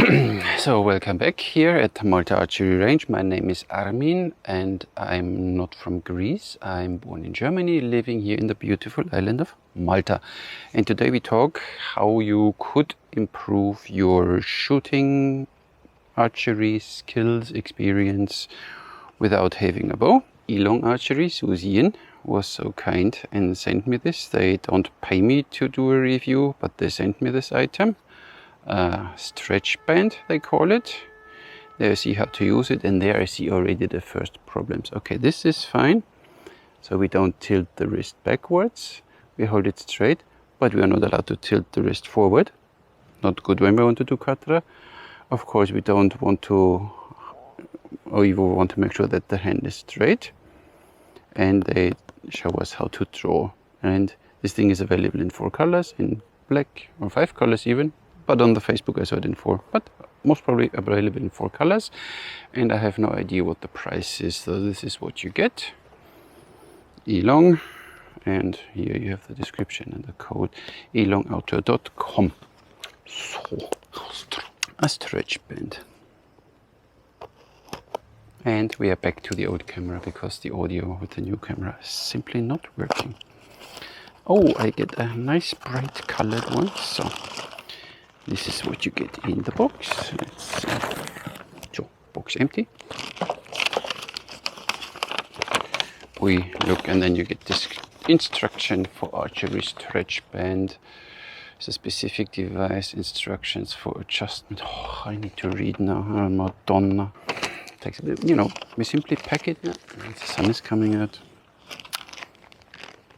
So welcome back here at Malta Archery Range. My name is Armin and I'm not from Greece. I'm born in Germany, living here in the beautiful island of Malta. And today we talk how you could improve your shooting, archery skills, experience without having a bow. Elong Archery, Susie was so kind and sent me this. They don't pay me to do a review, but they sent me this item. Stretchband, they call it. There I see how to use it, and there I see already the first problems. Okay, this is fine. So we don't tilt the wrist backwards. We hold it straight, but we are not allowed to tilt the wrist forward. Not good when we want to do katra. Of course, we don't want to, or you want to make sure that the hand is straight. And they show us how to draw. And this thing is available in 4 colors, in black, or 5 colors even. But on the Facebook I saw it in 4, but most probably available in 4 colors. And I have no idea what the price is, so this is what you get. Elong, and here you have the description and the code, elongoutdoor.com. So, a stretch band. And we are back to the old camera because the audio with the new camera is simply not working. Oh, I get a nice bright colored one, so this is what you get in the box. Let's see. So, box empty. We look, and then you get this instruction for archery stretch band. It's a specific device, instructions for adjustment. Oh, I need to read now. Madonna. Takes a bit, we simply pack it now. The sun is coming out.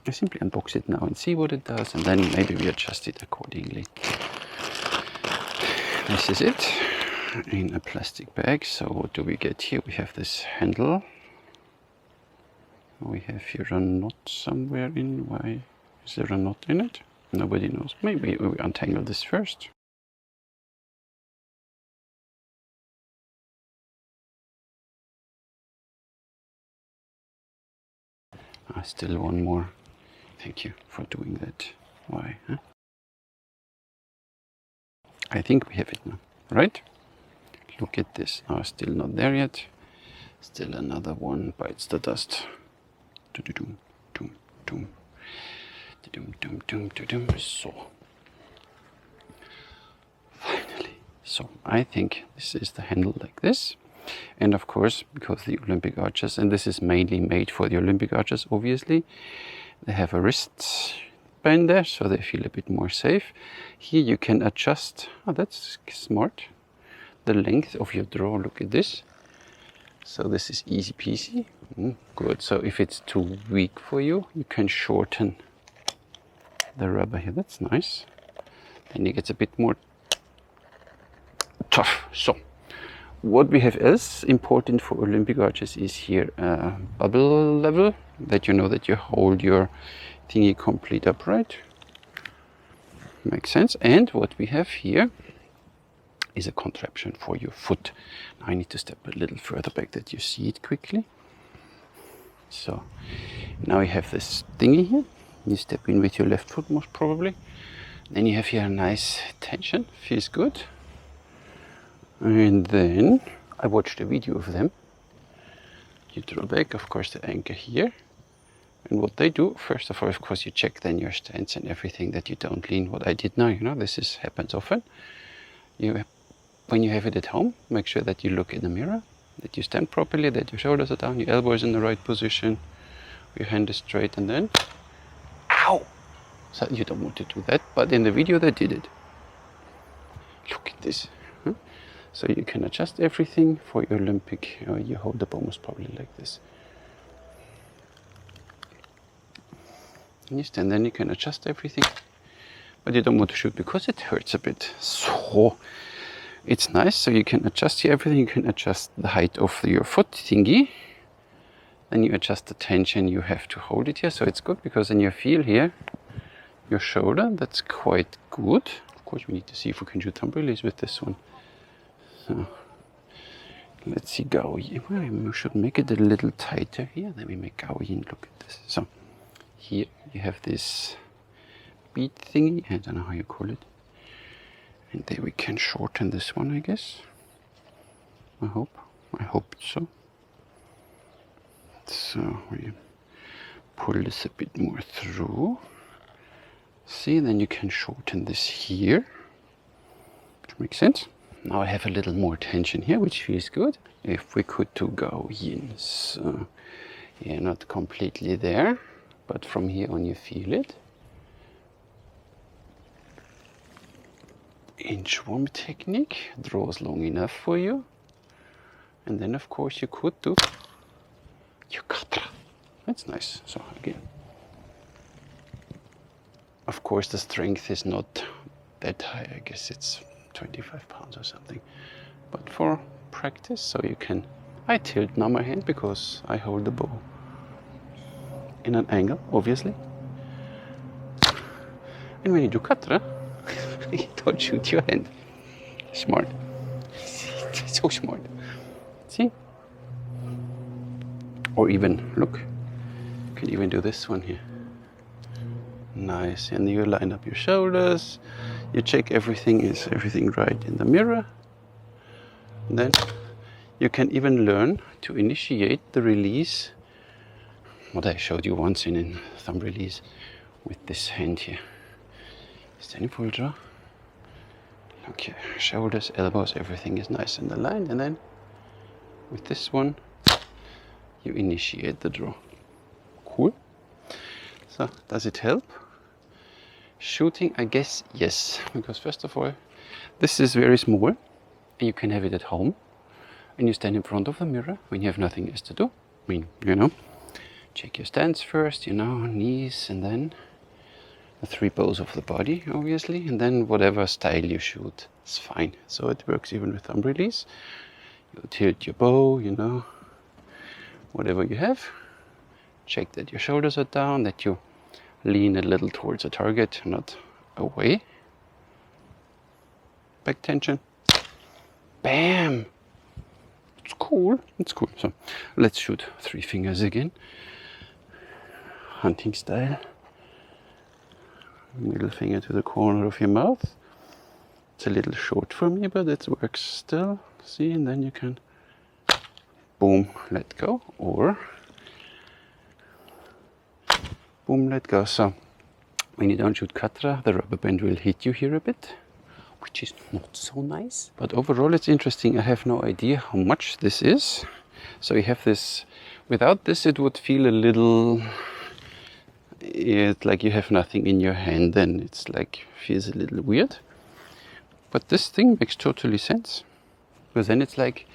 I simply unbox it now and see what it does, and then maybe we adjust it accordingly. This is it in a plastic bag. So what do we get here? We have this handle. We have here a knot somewhere in. Why is there a knot in it? Nobody knows. Maybe we untangle this first. Still one more. Thank you for doing that. Why? Huh? I think we have it now, right? Look at this. Now still not there yet. Still another one bites the dust. So finally. So I think this is the handle like this. And of course, because the Olympic archers, and this is mainly made for the Olympic archers, obviously, they have a wrist band there, so they feel a bit more safe. Here you can adjust, oh, that's smart, the length of your draw. Look at this. So this is easy peasy. Good. So if it's too weak for you, you can shorten the rubber here. That's nice. Then it gets a bit more tough. So what we have else important for Olympic archers is here a bubble level, that you know that you hold your thingy complete upright. Makes sense. And what we have here is a contraption for your foot. Now I need to step a little further back that you see it quickly. So now you have this thingy here. You step in with your left foot most probably. Then you have here a nice tension, feels good. And then I watched a video of them. You draw back, of course, the anchor here. And what they do, first of all, of course, you check then your stance and everything, that you don't lean. What I did now, this happens often. When you have it at home, make sure that you look in the mirror, that you stand properly, that your shoulders are down, your elbow is in the right position, your hand is straight, and then, ow! So you don't want to do that, but in the video they did it. Look at this. So you can adjust everything for your Olympic, you hold the bow most probably like this. And you stand, then you can adjust everything, but you don't want to shoot because it hurts a bit. So it's nice, so you can adjust here everything. You can adjust the height of your foot thingy. Then you adjust the tension, you have to hold it here. So it's good because then you feel here your shoulder. That's quite good. Of course, we need to see if we can shoot thumb release with this one. So let's see Gaoyin. Well, we should make it a little tighter here. Then we make Gaoyin. Look at this. So here you have this bead thingy. I don't know how you call it. And there we can shorten this one, I guess. I hope so. So we pull this a bit more through. See, then you can shorten this here. Which makes sense. Now I have a little more tension here, which feels good. If we could to go in, so yeah, not completely there, but from here on you feel it. Inchworm technique, draws long enough for you. And then of course you could do your katra. That's nice. So again, of course the strength is not that high. I guess it's 25 pounds or something. But for practice, so you can, I tilt now my hand because I hold the bow in an angle, obviously. And when you do katra, you don't shoot your hand. Smart. So smart. See? Or even, look, you can even do this one here. Nice. And you line up your shoulders. You check is everything right in the mirror. And then you can even learn to initiate the release, what I showed you once in thumb release, with this hand here. Standing full draw. Okay, shoulders, elbows, everything is nice and aligned. And then with this one, you initiate the draw. Cool. So, does it help? Shooting, I guess, yes. Because first of all, this is very small. And you can have it at home. And you stand in front of the mirror when you have nothing else to do. I mean, you know, check your stance first, you know, knees, and then the 3 bows of the body, obviously. And then whatever style you shoot, it's fine. So it works even with thumb release. You tilt your bow, you know, whatever you have. Check that your shoulders are down, that you lean a little towards the target, not away. Back tension. Bam! It's cool. It's cool. So let's shoot 3 fingers again. Hunting style. Middle finger to the corner of your mouth. It's a little short for me, but it works still. See, and then you can boom, let go, or boom, let go. So when you don't shoot katra, the rubber band will hit you here a bit, which is not so nice. But overall it's interesting. I have no idea how much this is. So you have this, without this it would feel a little, it's like you have nothing in your hand, then it's like, feels a little weird. But this thing makes totally sense. Because then it's like,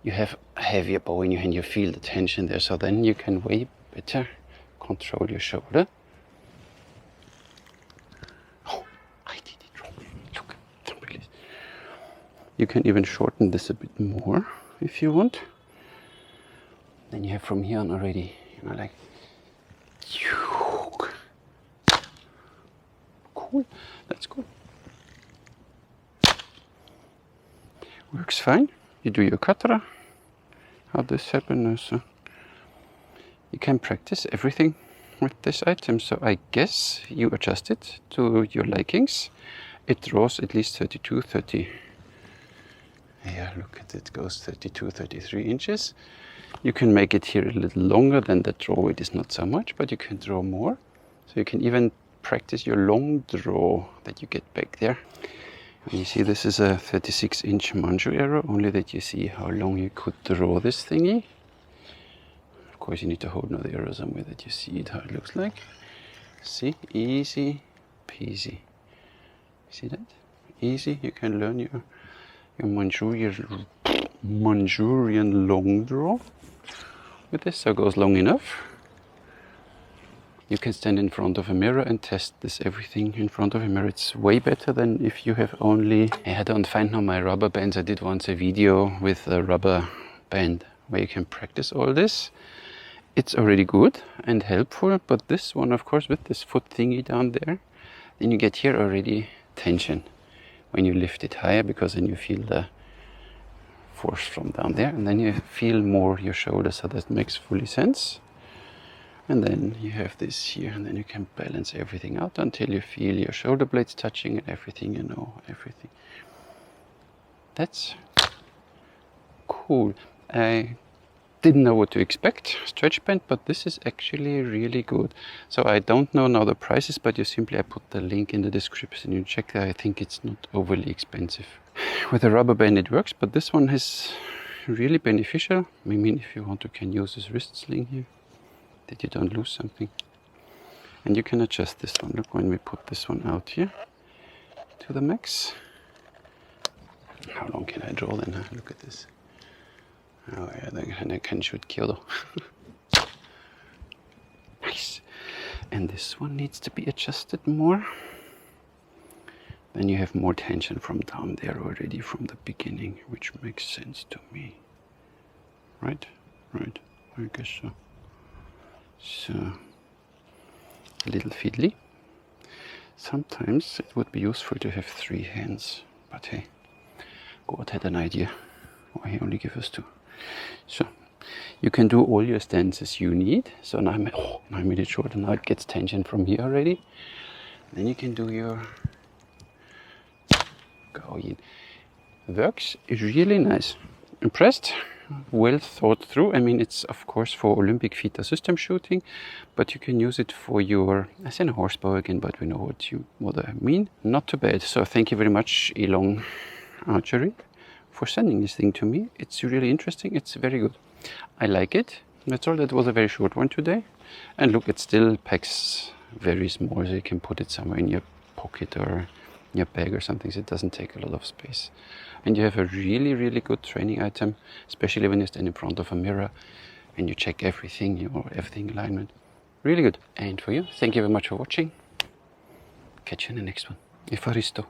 you have a heavier bow in your hand, you feel the tension there, so then you can way better control your shoulder. Oh, I did it wrong. Look, release. You can even shorten this a bit more if you want. Then you have from here on already, you know, like, cool, that's cool. Works fine. You do your katra. How this happens? You can practice everything with this item. So I guess you adjust it to your likings. It draws at least 32, 30. Yeah, look at it, goes 32, 33 inches. You can make it here a little longer than the draw. It is not so much, but you can draw more. So you can even practice your long draw that you get back there. And you see this is a 36-inch Manju arrow, only that you see how long you could draw this thingy. Of course you need to hold another arrow somewhere that you see it, how it looks like. See, easy peasy. See that? Easy, you can learn your Manchurian long draw with this, so it goes long enough. You can stand in front of a mirror and test this everything in front of a mirror. It's way better than if you have only... I don't find now my rubber bands. I did once a video with a rubber band where you can practice all this. It's already good and helpful, but this one, of course, with this foot thingy down there, then you get here already tension when you lift it higher, because then you feel the force from down there, and then you feel more your shoulder, so that makes fully sense. And then you have this here, and then you can balance everything out until you feel your shoulder blades touching and everything, you know, everything. That's cool. I didn't know what to expect, Stretchband, but this is actually really good. So I don't know now the prices, but I put the link in the description. You check that. I think it's not overly expensive. With a rubber band it works, but this one is really beneficial. I mean, if you want, you can use this wrist sling here, that you don't lose something. And you can adjust this one. Look, when we put this one out here to the max. How long can I draw then? Look at this. Oh yeah, and I can shoot Kyoto. Nice. And this one needs to be adjusted more. Then you have more tension from down there already from the beginning, which makes sense to me. Right? Right. I guess so. So, a little fiddly. Sometimes it would be useful to have 3 hands, but hey, God had an idea. Why he only gave us 2? So, you can do all your stances you need. So now I made it shorter. Now it gets tension from here already. Then you can do your go in. Works really nice. Impressed. Well thought through. I mean, it's of course for Olympic FITA system shooting, but you can use it for your, I say a horsebow again, but we know what I mean. Not too bad. So thank you very much, Elong Archery, for sending this thing to me. It's really interesting. It's very good. I like it. That's all. That was a very short one today. And look, it still packs very small, so you can put it somewhere in your pocket or your bag or something, so it doesn't take a lot of space. And you have a really good training item, especially when you stand in front of a mirror and you check everything, everything alignment. Really good. And for you, thank you very much for watching. Catch you in the next one. Efaristo.